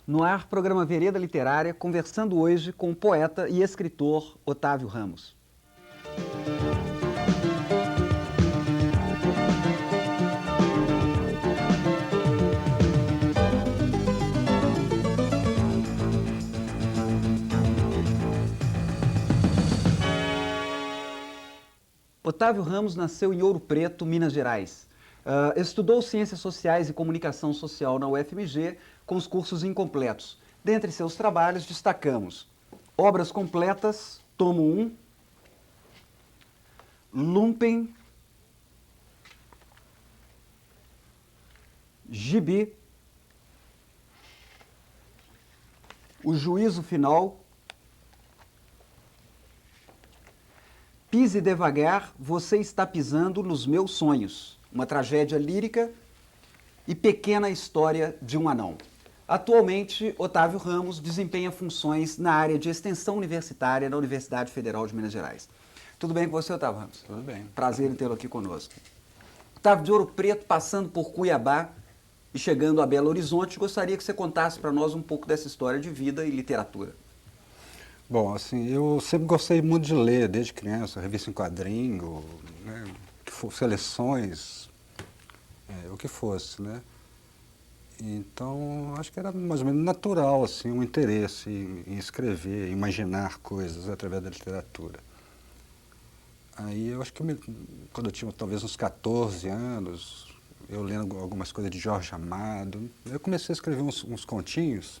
No ar, programa Vereda Literária, conversando hoje com o poeta e escritor Otávio Ramos. Otávio Ramos nasceu em Ouro Preto, Minas Gerais. Estudou Ciências Sociais e Comunicação Social na UFMG com os cursos incompletos. Dentre seus trabalhos, destacamos Obras Completas, tomo 1, Lumpen, Gibi, O Juízo Final, Pise devagar, você está pisando nos meus sonhos. Uma tragédia lírica e Pequena História de um Anão. Atualmente, Otávio Ramos desempenha funções na área de extensão universitária da Universidade Federal de Minas Gerais. Tudo bem com você, Otávio Ramos? Tudo bem. Prazer em tê-lo aqui conosco. Otávio, de Ouro Preto, passando por Cuiabá e chegando a Belo Horizonte, gostaria que você contasse para nós um pouco dessa história de vida e literatura. Bom, assim, eu sempre gostei muito de ler, desde criança, revista em quadrinho, né, seleções, o que fosse, né? Então, acho que era mais ou menos natural, assim, um interesse em escrever, imaginar coisas através da literatura. Aí, eu acho que quando eu tinha talvez uns 14 anos, eu lendo algumas coisas de Jorge Amado, eu comecei a escrever uns continhos.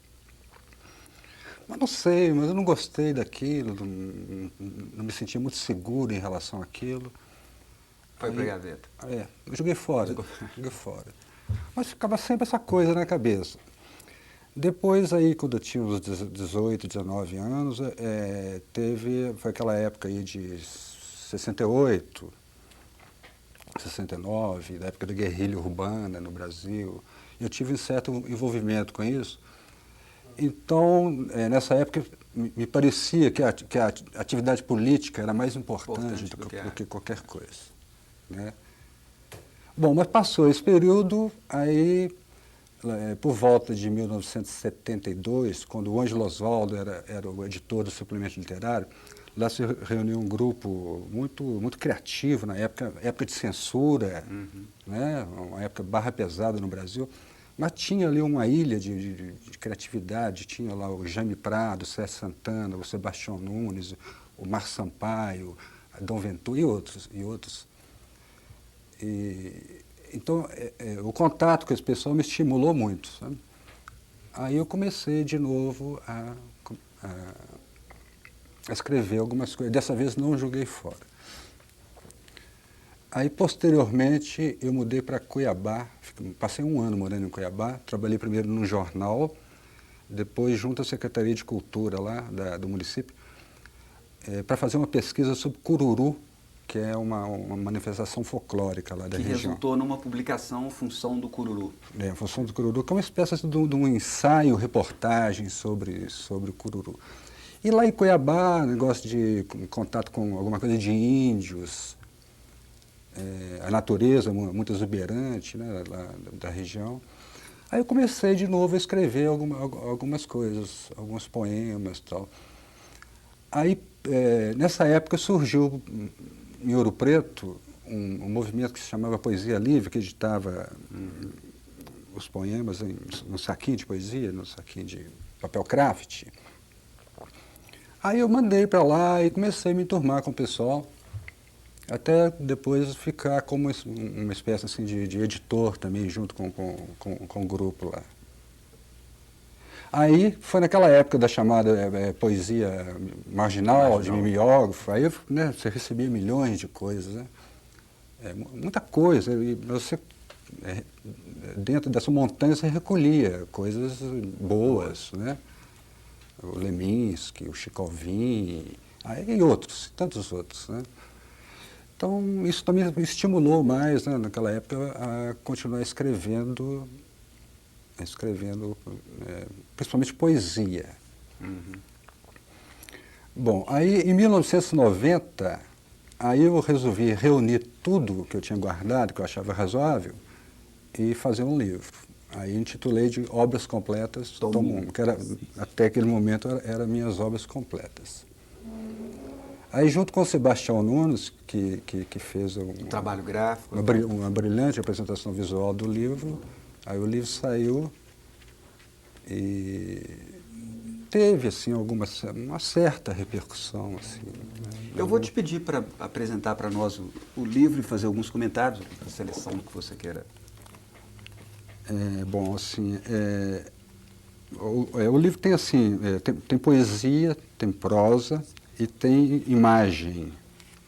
Mas não sei, mas eu não gostei daquilo, não me sentia muito seguro em relação àquilo. Foi pra gaveta. Eu joguei fora, joguei fora. Mas ficava sempre essa coisa na cabeça. Depois aí, quando eu tinha uns 18, 19 anos, foi aquela época aí de 68, 69, da época da guerrilha urbana no Brasil. Eu tive um certo envolvimento com isso. Então, nessa época, me parecia que a atividade política era mais importante do que qualquer coisa, né? Bom, mas passou esse período, aí, por volta de 1972, quando o Ângelo Osvaldo era o editor do suplemento literário, lá se reuniu um grupo muito criativo na época de censura, né? Uma época barra pesada no Brasil. Mas tinha ali uma ilha de criatividade, tinha lá o Jaime Prado, o Sérgio Santana, o Sebastião Nunes, o Mar Sampaio, Dom Ventura e outros. Então, o contato com esse pessoal me estimulou muito, sabe? Aí eu comecei de novo a escrever algumas coisas. Dessa vez não joguei fora. Aí, posteriormente, eu mudei para Cuiabá, passei um ano morando em Cuiabá, trabalhei primeiro num jornal, depois junto à Secretaria de Cultura lá do município, para fazer uma pesquisa sobre cururu, que é uma manifestação folclórica lá da região. Que resultou numa publicação Função do Cururu. Função do Cururu, que é uma espécie de um ensaio, reportagem sobre o cururu. E lá em Cuiabá, negócio de contato com alguma coisa de índios, a natureza muito exuberante, né, lá da região. Aí eu comecei de novo a escrever algumas coisas, alguns poemas e tal. Aí, nessa época, surgiu em Ouro Preto um movimento que se chamava Poesia Livre, que editava os poemas no saquinho de poesia, no saquinho de papel craft. Aí eu mandei para lá e comecei a me enturmar com o pessoal, até depois ficar como uma espécie assim, de editor também, junto com o grupo lá. Aí foi naquela época da chamada poesia marginal, de mimeógrafo, aí você recebia milhões de coisas, né? Muita coisa, e você, dentro dessa montanha, você recolhia coisas boas, né? O Leminski, o Chico Alvim, e outros, tantos outros, né? Então, isso também me estimulou mais, né, naquela época, a continuar escrevendo principalmente poesia. Bom, aí em 1990, aí eu resolvi reunir tudo que eu tinha guardado, que eu achava razoável, e fazer um livro. Aí intitulei de Obras Completas, Tomo Tomo 1, que era, até aquele momento eram minhas obras completas. Aí, junto com o Sebastião Nunes, que fez Trabalho gráfico. uma brilhante apresentação visual do livro, aí o livro saiu e teve assim, uma certa repercussão. Assim, né? Eu vou te pedir para apresentar para nós o livro e fazer alguns comentários, a seleção do que você queira. Bom, assim, o livro tem assim, tem poesia, tem prosa e tem imagem,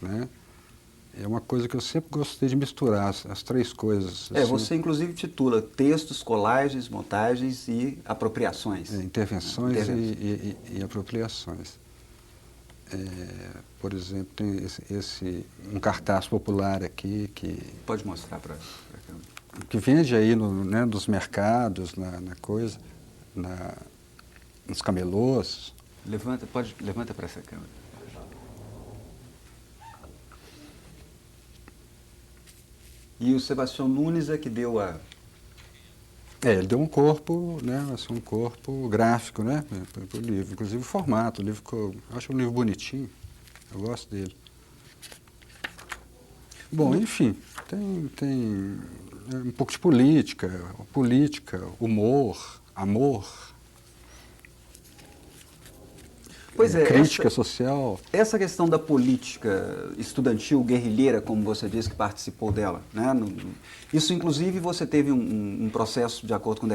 né? É uma coisa que eu sempre gostei de misturar, as três coisas. Assim. Você inclusive titula Textos, Colagens, Montagens e Apropriações. Intervenções e apropriações. Por exemplo, tem um cartaz popular aqui que... Pode mostrar para a câmera. Que vende aí né, nos mercados, nos camelôs. Levanta para essa câmera. E o Sebastião Nunes é que deu a... Ele deu um corpo, né, assim, um corpo gráfico, né, para o livro. Inclusive o formato, o livro eu acho um livro bonitinho, eu gosto dele. Bom, enfim, tem um pouco de política, humor, amor, crítica social. Essa questão da política estudantil, guerrilheira, como você disse que participou dela, né? Isso, inclusive, você teve um processo de acordo com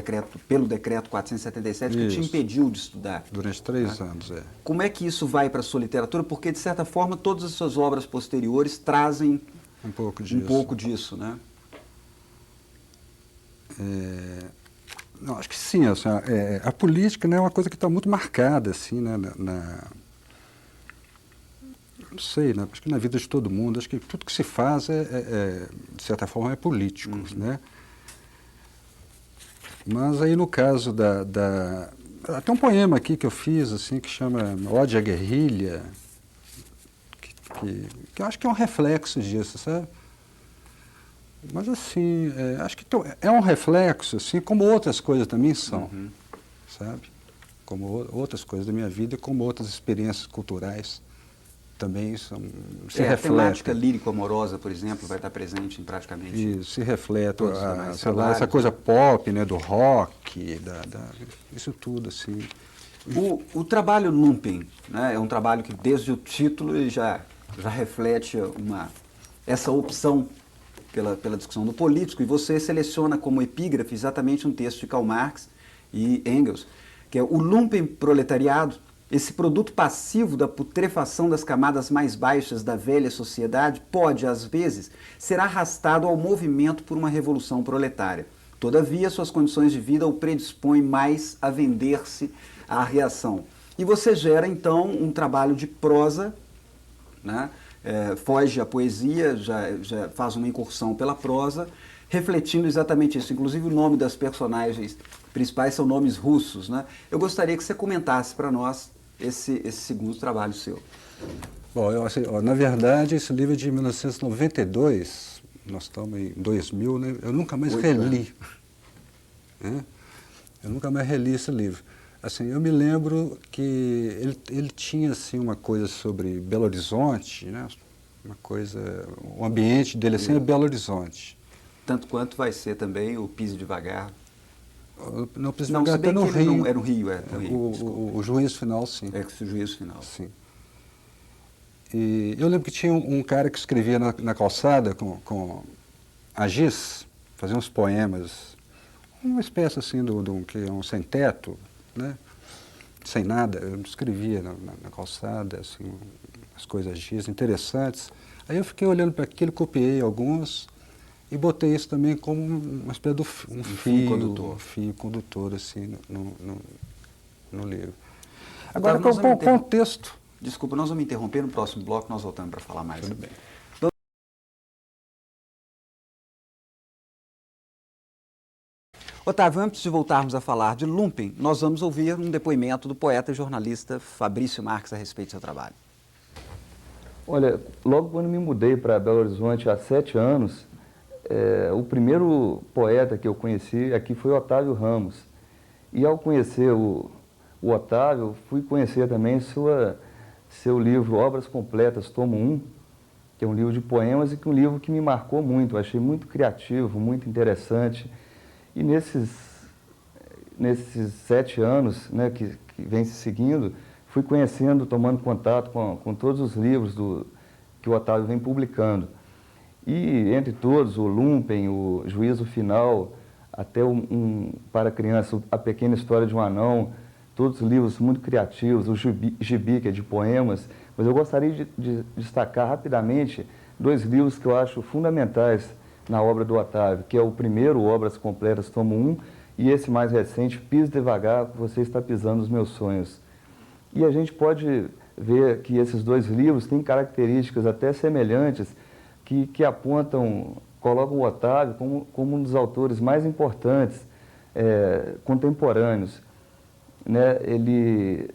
pelo decreto 477 que te impediu de estudar. Durante 3 anos, Como é que isso vai para a sua literatura? Porque, de certa forma, todas as suas obras posteriores trazem um pouco disso, né? Não, acho que sim. Assim, a política, né, é uma coisa que está muito marcada, assim, né, não sei, né, acho que na vida de todo mundo, acho que tudo que se faz, de certa forma, é político, né? Mas aí, no caso tem um poema aqui que eu fiz, assim, que chama Ode à Guerrilha, que eu acho que é um reflexo disso, sabe? Mas, assim, acho que é um reflexo, assim, como outras coisas também são, sabe? Como outras coisas da minha vida, como outras experiências culturais também se refletem. A temática lírico-amorosa, por exemplo, vai estar presente em praticamente... Se reflete, sei lá, essa coisa pop, né, do rock, isso tudo, assim. O trabalho Lumpen, né, é um trabalho que, desde o título, ele já reflete essa opção pela discussão do político, e você seleciona como epígrafe exatamente um texto de Karl Marx e Engels, que é o lumpenproletariado, esse produto passivo da putrefação das camadas mais baixas da velha sociedade, pode, às vezes, ser arrastado ao movimento por uma revolução proletária. Todavia, suas condições de vida o predispõem mais a vender-se à reação. E você gera, então, um trabalho de prosa, né? Foge à poesia, já faz uma incursão pela prosa, refletindo exatamente isso. Inclusive, o nome das personagens principais são nomes russos, né? Eu gostaria que você comentasse para nós esse segundo trabalho seu. Bom, na verdade, esse livro é de 1992, nós estamos em 2000, né? Eu nunca mais reli. Né? Eu nunca mais reli esse livro. Assim, eu me lembro que ele tinha assim, uma coisa sobre Belo Horizonte, né? O ambiente dele assim, é Belo Horizonte. Tanto quanto vai ser também o Pise Devagar. Não, Pise Devagar até no Rio. Não, é no Rio, no Rio. O Juízo Final, sim. O Juízo Final. Sim. E eu lembro que tinha um cara que escrevia na calçada com a giz, fazia uns poemas, uma espécie assim que é um sem-teto, né? Sem nada, eu escrevia na calçada, assim, as coisas giz interessantes. Aí eu fiquei olhando para aquilo, copiei alguns e botei isso também como uma espécie de um fio condutor assim, no livro. Agora, com o contexto... Desculpa, nós vamos interromper, no próximo bloco nós voltamos para falar mais. Tudo bem. Otávio, antes de voltarmos a falar de Lumpen, nós vamos ouvir um depoimento do poeta e jornalista Fabrício Marques a respeito do seu trabalho. Olha, logo quando me mudei para Belo Horizonte há 7 anos, o primeiro poeta que eu conheci aqui foi Otávio Ramos. E ao conhecer o Otávio, fui conhecer também seu livro Obras Completas, tomo 1, que é um livro de poemas e que é um livro que me marcou muito, eu achei muito criativo, muito interessante. E nesses 7 anos, né, que vem se seguindo, fui conhecendo, tomando contato com todos os livros que o Otávio vem publicando. E entre todos, o Lumpen, o Juízo Final, até para criança, A Pequena História de um Anão, todos livros muito criativos, o Gibi, que é de poemas, mas eu gostaria de destacar rapidamente 2 livros que eu acho fundamentais na obra do Otávio, que é o primeiro, Obras Completas, tomo 1, e esse mais recente, Pise Devagar, você está pisando nos meus sonhos. E a gente pode ver que esses 2 livros têm características até semelhantes que apontam, colocam o Otávio como um dos autores mais importantes contemporâneos. Né?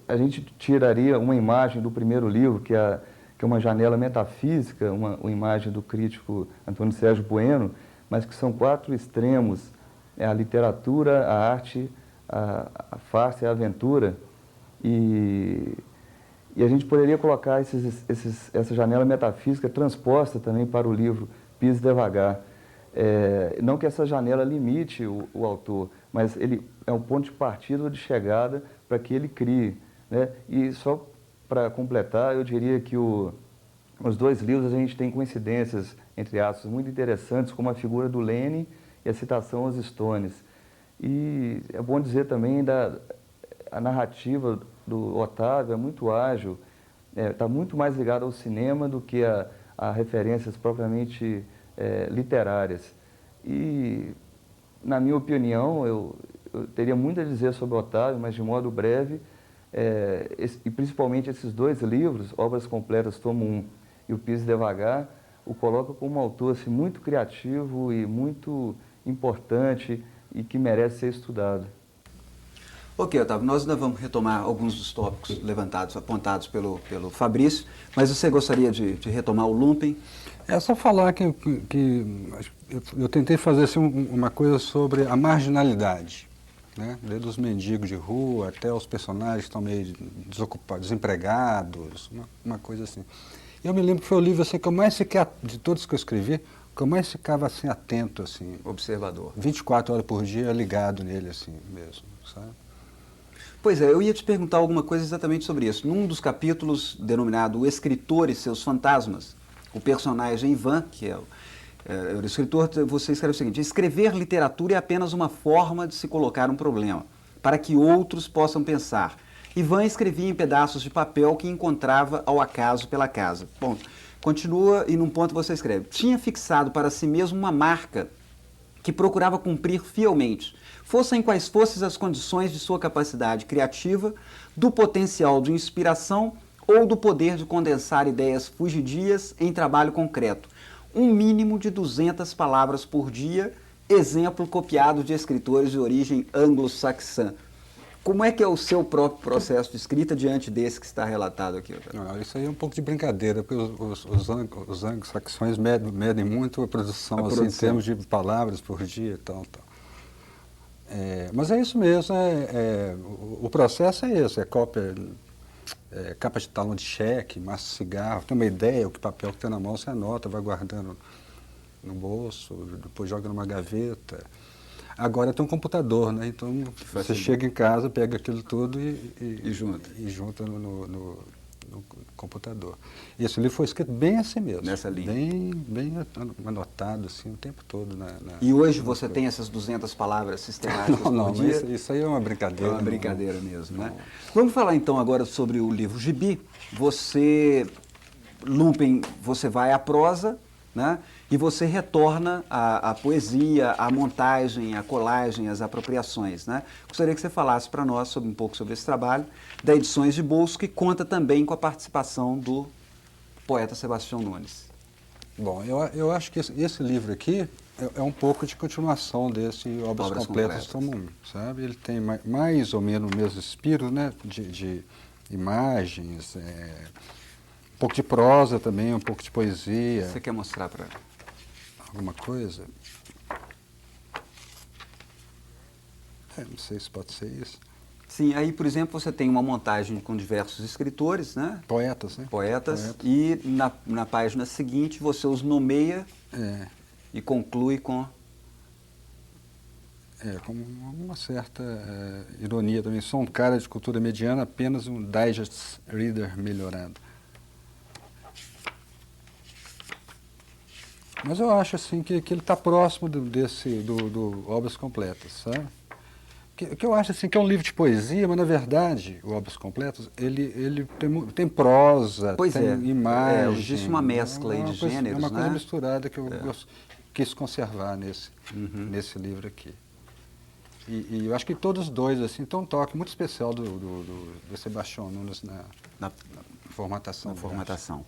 A gente tiraria uma imagem do primeiro livro, que é uma janela metafísica, uma imagem do crítico Antônio Sérgio Bueno, mas que são 4 extremos, a literatura, a arte, a farsa e a aventura. E a gente poderia colocar essa janela metafísica transposta também para o livro Pise Devagar. Não que essa janela limite o autor, mas ele é um ponto de partida ou de chegada para que ele crie. Né? E só para completar, eu diria que os 2 livros a gente tem coincidências, entre aspas, muito interessantes, como a figura do Lênin e a citação aos Stones. E é bom dizer também a narrativa do Otávio é muito ágil, está muito mais ligada ao cinema do que a referências propriamente literárias. E, na minha opinião, eu teria muito a dizer sobre o Otávio, mas de modo breve, e principalmente esses 2 livros, Obras Completas, tomo 1 e o Pise Devagar, o coloca como um autor assim, muito criativo e muito importante e que merece ser estudado. Ok, Otávio, nós ainda vamos retomar alguns dos tópicos apontados pelo Fabrício, mas você gostaria de retomar o Lumpen? É só falar que eu tentei fazer assim, uma coisa sobre a marginalidade, né? Desde os mendigos de rua até os personagens que estão meio desocupados, desempregados, uma coisa assim. E eu me lembro que foi o livro assim, que eu mais fiquei, de todos que eu escrevi, que eu mais ficava assim, atento, assim, Observador. 24 horas por dia ligado nele assim mesmo, sabe? Pois é, eu ia te perguntar alguma coisa exatamente sobre isso. Num dos capítulos denominado O Escritor e Seus Fantasmas, o personagem Ivan, que é o escritor, você escreve o seguinte: escrever literatura é apenas uma forma de se colocar um problema, para que outros possam pensar. Ivan escrevia em pedaços de papel que encontrava ao acaso pela casa. Bom, continua e num ponto você escreve: tinha fixado para si mesmo uma marca que procurava cumprir fielmente, fossem quais fossem as condições de sua capacidade criativa, do potencial de inspiração ou do poder de condensar ideias fugidias em trabalho concreto. Um mínimo de 200 palavras por dia, exemplo copiado de escritores de origem anglo-saxã. Como é que é o seu próprio processo de escrita diante desse que está relatado aqui? Não, isso aí é um pouco de brincadeira, porque os anglo-saxões medem muito a produção, assim, em termos de palavras por dia e tal. Mas é isso mesmo, o processo é esse, cópia, capa de talão de cheque, massa de cigarro, tem uma ideia, o que papel que tem na mão você anota, vai guardando no bolso, depois joga numa gaveta. Agora tem um computador, né? Então você chega em casa, pega aquilo tudo e junta no computador. E esse livro foi escrito bem assim mesmo. Nessa linha. Bem anotado assim, o tempo todo. E hoje você tem essas 200 palavras sistemáticas por dia? Não, isso aí é uma brincadeira. É uma brincadeira mesmo, né? Vamos falar então agora sobre o livro Gibi. Lumpen, você vai à prosa, né? E você retorna à poesia, à montagem, à colagem, às apropriações, né? Gostaria que você falasse para nós um pouco sobre esse trabalho da Edições de Bolso, que conta também com a participação do poeta Sebastião Nunes. Bom, eu acho que esse livro aqui é um pouco de continuação desse Obras Completas, tomo 1, sabe? Ele tem mais ou menos o mesmo espírito, né? De imagens, um pouco de prosa também, um pouco de poesia. Você quer mostrar para... alguma coisa. Não sei se pode ser isso. Sim, aí, por exemplo, você tem uma montagem com diversos escritores, né? Poetas, né? Poetas. E na página seguinte você os nomeia e conclui com... Com uma certa ironia também. Sou um cara de cultura mediana, apenas um digest reader melhorado. Mas eu acho assim que ele está próximo do Obras Completas, sabe? Que eu acho assim que é um livro de poesia, mas na verdade o Obras Completas ele tem prosa, tem imagem. Existe uma mescla aí de gêneros, é uma coisa né? misturada que eu quis conservar nesse livro aqui. E eu acho que todos os dois assim tem um toque muito especial do Sebastião Nunes na formatação. Na formatação.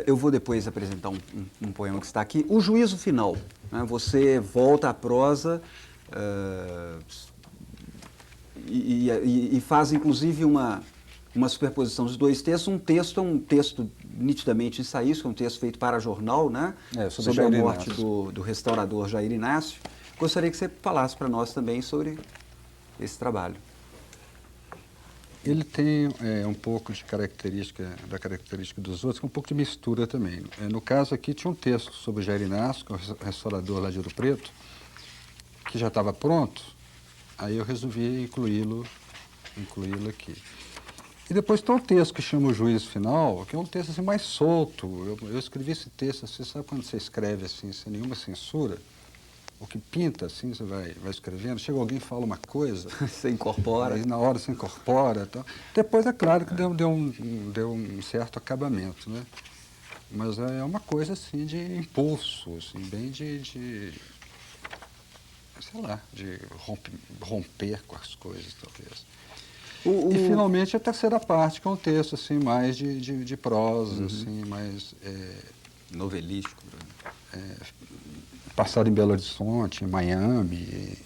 Eu vou depois apresentar um poema que está aqui. O Juízo Final. Né? Você volta à prosa e faz, inclusive, uma superposição dos dois textos. Um texto é um texto nitidamente ensaístico, um texto feito para jornal, né? Sobre a morte do restaurador Jair Inácio. Gostaria que você falasse para nós também sobre esse trabalho. Ele tem um pouco de da característica dos outros, um pouco de mistura também. No caso aqui tinha um texto sobre Jair Inácio, que é o restaurador lá de Ouro Preto, que já estava pronto, aí eu resolvi incluí-lo aqui. E depois tem um texto que chama O Juízo Final, que é um texto assim, mais solto. Eu escrevi esse texto, assim, sabe quando você escreve assim, sem nenhuma censura? O que pinta, assim, você vai escrevendo, chega alguém e fala uma coisa... Você incorpora. Aí na hora você incorpora. Então. Depois é claro que deu um certo acabamento, né? Mas é uma coisa, assim, de impulso, assim, bem sei lá, de romper com as coisas, talvez. E finalmente a terceira parte, que é um texto, assim, mais de prosa, assim, mais... novelístico. Passado em Belo Horizonte, em Miami.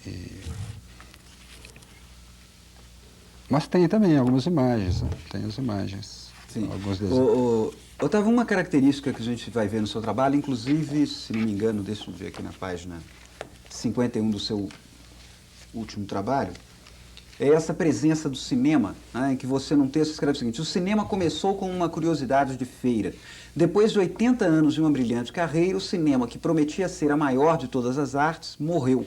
Mas tem também algumas imagens, né? Tem as imagens. Sim. Alguns desenhos. Otávio, uma característica que a gente vai ver no seu trabalho, inclusive, se não me engano, deixa eu ver aqui na página 51 do seu último trabalho, é essa presença do cinema, né, em que você, num texto, escreve o seguinte: o cinema começou com uma curiosidade de feira. Depois de 80 anos de uma brilhante carreira, o cinema, que prometia ser a maior de todas as artes, morreu.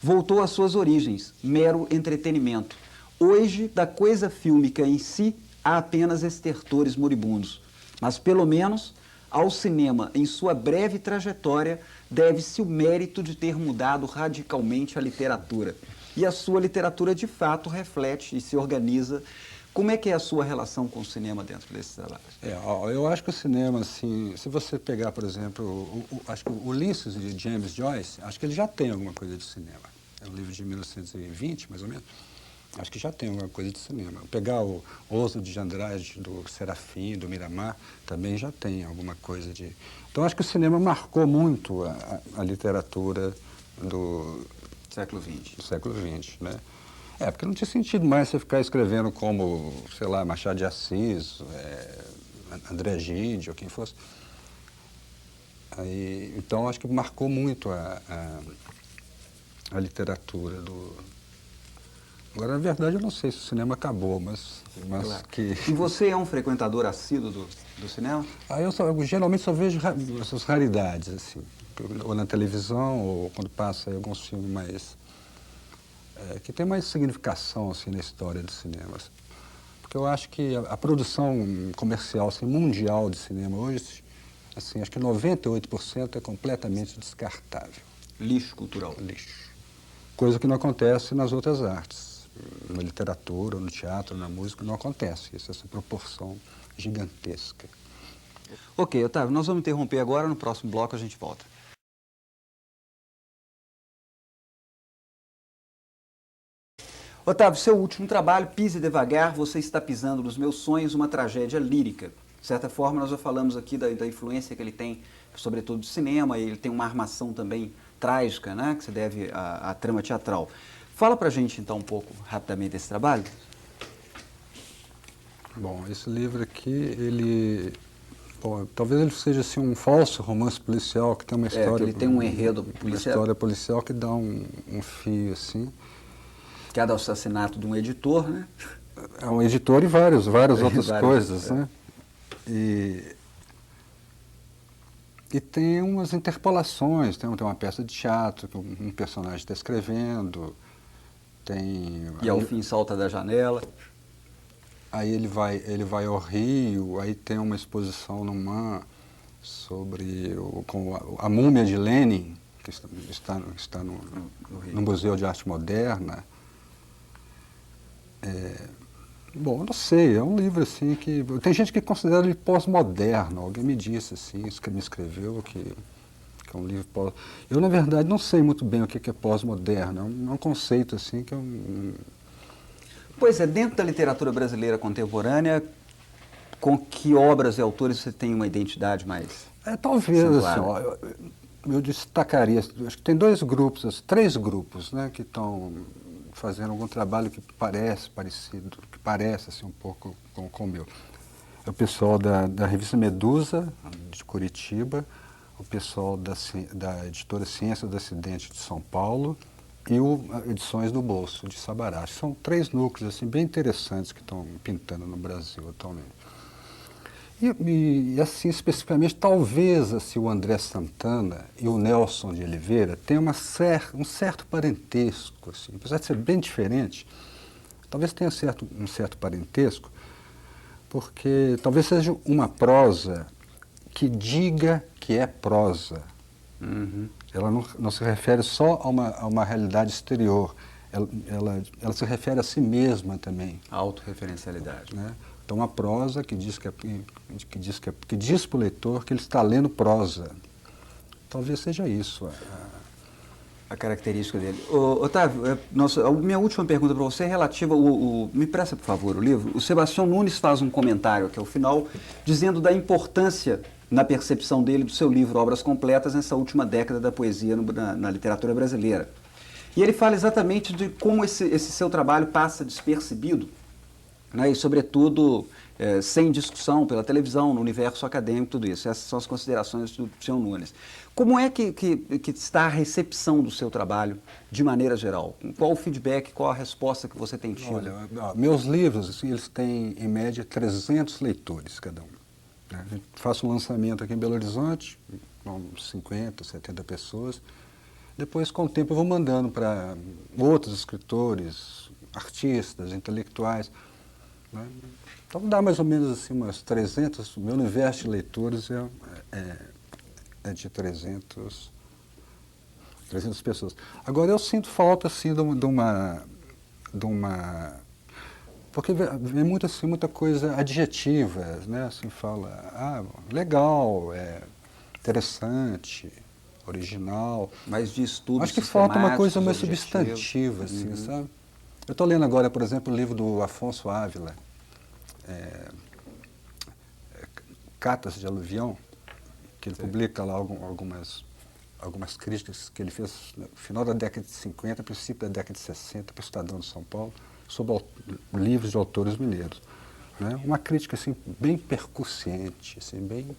Voltou às suas origens, mero entretenimento. Hoje, da coisa fílmica em si, há apenas estertores moribundos. Mas, pelo menos, ao cinema, em sua breve trajetória, deve-se o mérito de ter mudado radicalmente a literatura. E a sua literatura, de fato, reflete e se organiza. Como é que é a sua relação com o cinema dentro desse trabalho? Eu acho que o cinema, assim, se você pegar, por exemplo, acho que o Ulisses de James Joyce, acho que ele já tem alguma coisa de cinema. É um livro de 1920, mais ou menos. Acho que já tem alguma coisa de cinema. Pegar o Oswald de Andrade, do Serafim, do Miramar, também já tem alguma coisa de... Então, acho que o cinema marcou muito a literatura do século XX. Do século XX, né? Porque não tinha sentido mais você ficar escrevendo como, sei lá, Machado de Assis, André Gide, ou quem fosse. Então, acho que marcou muito a literatura do... Agora, na verdade, eu não sei se o cinema acabou, mas claro. E você é um frequentador assíduo do cinema? Eu geralmente só vejo essas raridades, assim, ou na televisão, ou quando passa alguns filmes mais... que tem mais significação, assim, na história do cinema. Porque eu acho que a produção comercial, assim, mundial de cinema hoje, assim, acho que 98% é completamente descartável. Lixo cultural. Lixo. Coisa que não acontece nas outras artes. Na literatura, no teatro, na música, não acontece isso, essa proporção gigantesca. Ok, Otávio, nós vamos interromper agora, no próximo bloco a gente volta. Otávio, seu último trabalho, Pise Devagar, Você Está Pisando nos Meus Sonhos, uma tragédia lírica. De certa forma, nós já falamos aqui da influência que ele tem, sobretudo do cinema, e ele tem uma armação também trágica, né, que se deve à trama teatral. Fala pra gente, então, um pouco, rapidamente, desse trabalho. Bom, esse livro aqui, ele Bom, talvez ele seja assim, um falso romance policial que tem uma história... que ele tem um enredo Uma policial. história policial que dá um fio, assim. Que é do assassinato de um editor, né? É um editor e várias outras Vários, coisas, né? E tem umas interpolações, tem uma peça de teatro que um personagem está escrevendo, tem... E ao fim salta da janela. Aí ele vai ao Rio, aí tem uma exposição no MAM sobre a múmia de Lenin, que está no Museu de Arte Moderna. Bom, eu não sei, é um livro assim que... Tem gente que considera ele pós-moderno, alguém me disse assim, me escreveu que é um livro pós... Eu, na verdade, não sei muito bem o que é pós-moderno, é um conceito assim que eu... Pois é, dentro da literatura brasileira contemporânea, com que obras e autores você tem uma identidade mais Talvez, assim, acentuada? ó, eu destacaria, acho que tem três grupos, né, que estão fazendo algum trabalho que parece parecido, que parece assim, um pouco com o meu. É o pessoal da revista Medusa, de Curitiba, o pessoal da editora Ciência do Acidente de São Paulo e o Edições do Bolso, de Sabará. São três núcleos assim, bem interessantes que estão pintando no Brasil atualmente. E assim, especificamente, talvez assim, o André Santana e o Nelson de Oliveira tenham um certo parentesco, assim, apesar de ser bem diferente, talvez tenha um certo parentesco, porque talvez seja uma prosa que diga que é prosa. Uhum. Ela não se refere só a uma realidade exterior, ela se refere a si mesma também. A autorreferencialidade. Né? Então, uma prosa que diz para o leitor que ele está lendo prosa. Talvez seja isso. A característica dele. Otávio, a minha última pergunta para você é relativa me presta, por favor, o livro. O Sebastião Nunes faz um comentário aqui ao final, dizendo da importância, na percepção dele, do seu livro Obras Completas, nessa última década da poesia na literatura brasileira. E ele fala exatamente de como esse seu trabalho passa despercebido, né, e, sobretudo, sem discussão pela televisão, no universo acadêmico, tudo isso. Essas são as considerações do senhor Nunes. Como é que está a recepção do seu trabalho, de maneira geral? Qual o feedback, qual a resposta que você tem tido? Olha, meus livros, assim, eles têm, em média, 300 leitores cada um. Né? Eu faço um lançamento aqui em Belo Horizonte, com 50, 70 pessoas. Depois, com o tempo, eu vou mandando para outros escritores, artistas, intelectuais. Né? Então dá mais ou menos assim umas 300, o meu universo de leitores é de 300 pessoas. Agora eu sinto falta assim de uma porque vem muito assim, muita coisa adjetiva, né? Assim fala, legal, interessante, original. Mais de estudo. Acho que falta uma coisa mais objetivos. substantiva, assim, sabe? Eu estou lendo agora, por exemplo, o livro do Afonso Ávila, Catas de Aluvião, que ele publica lá algumas críticas que ele fez no final da década de 50, princípio da década de 60, para o Estadão de São Paulo, sobre livros de autores mineiros. Né? Uma crítica assim, bem percussiente, assim, bem...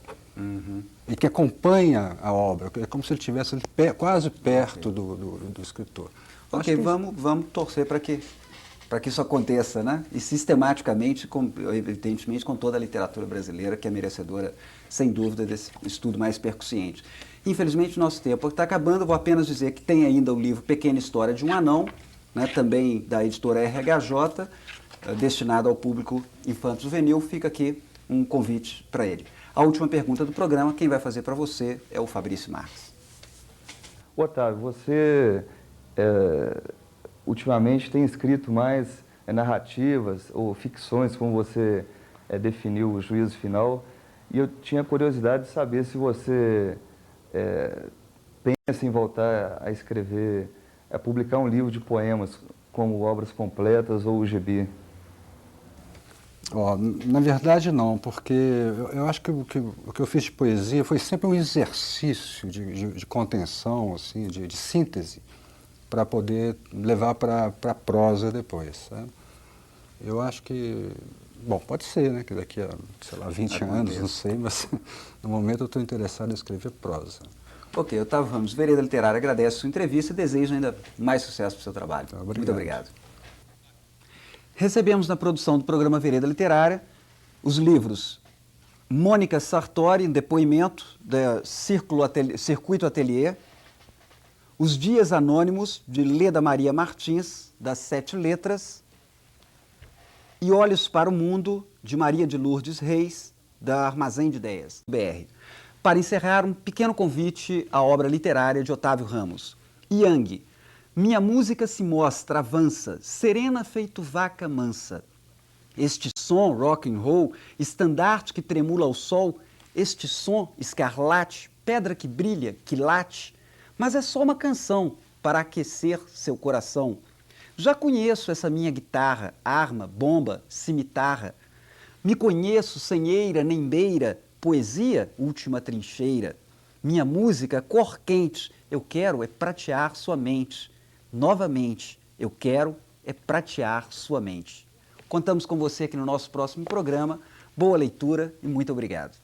e que acompanha a obra, é como se ele estivesse quase perto do escritor. Ok, vamos torcer para que isso aconteça, né? E sistematicamente, evidentemente, com toda a literatura brasileira, que é merecedora, sem dúvida, desse estudo mais percussiente. Infelizmente, nosso tempo está acabando. Vou apenas dizer que tem ainda o livro Pequena História de um Anão, né, também da editora RHJ, destinado ao público infanto-juvenil. Fica aqui um convite para ele. A última pergunta do programa, quem vai fazer para você é o Fabrício Marques. Otávio, você ultimamente tem escrito mais narrativas ou ficções, como você definiu o Juízo Final, e eu tinha curiosidade de saber se você pensa em voltar a escrever, a publicar um livro de poemas, como Obras Completas ou o Gibi. Na verdade, não, porque eu acho que o que eu fiz de poesia foi sempre um exercício de contenção, assim, de síntese, para poder levar para a prosa depois. Sabe? Eu acho que Bom, pode ser, né? Que daqui a, sei lá, 20 anos, não sei, mas no momento eu estou interessado em escrever prosa. Ok, Otávio Ramos, Vereda Literária, agradece a sua entrevista e desejo ainda mais sucesso para o seu trabalho. Obrigado. Muito obrigado. Recebemos na produção do programa Vereda Literária os livros Mônica Sartori, em depoimento da Circuito Atelier, Os Dias Anônimos, de Leda Maria Martins, das 7 Letras, e Olhos para o Mundo, de Maria de Lourdes Reis, da Armazém de Ideias, BR. Para encerrar, um pequeno convite à obra literária de Otávio Ramos. Yang, minha música se mostra, avança, serena feito vaca mansa. Este som, rock and roll, estandarte que tremula ao sol, este som, escarlate, pedra que brilha, que late, mas é só uma canção para aquecer seu coração. Já conheço essa minha guitarra, arma, bomba, cimitarra. Me conheço sem eira nem beira, poesia, última trincheira. Minha música, cor quente, eu quero é pratear sua mente. Novamente, eu quero é pratear sua mente. Contamos com você aqui no nosso próximo programa. Boa leitura e muito obrigado.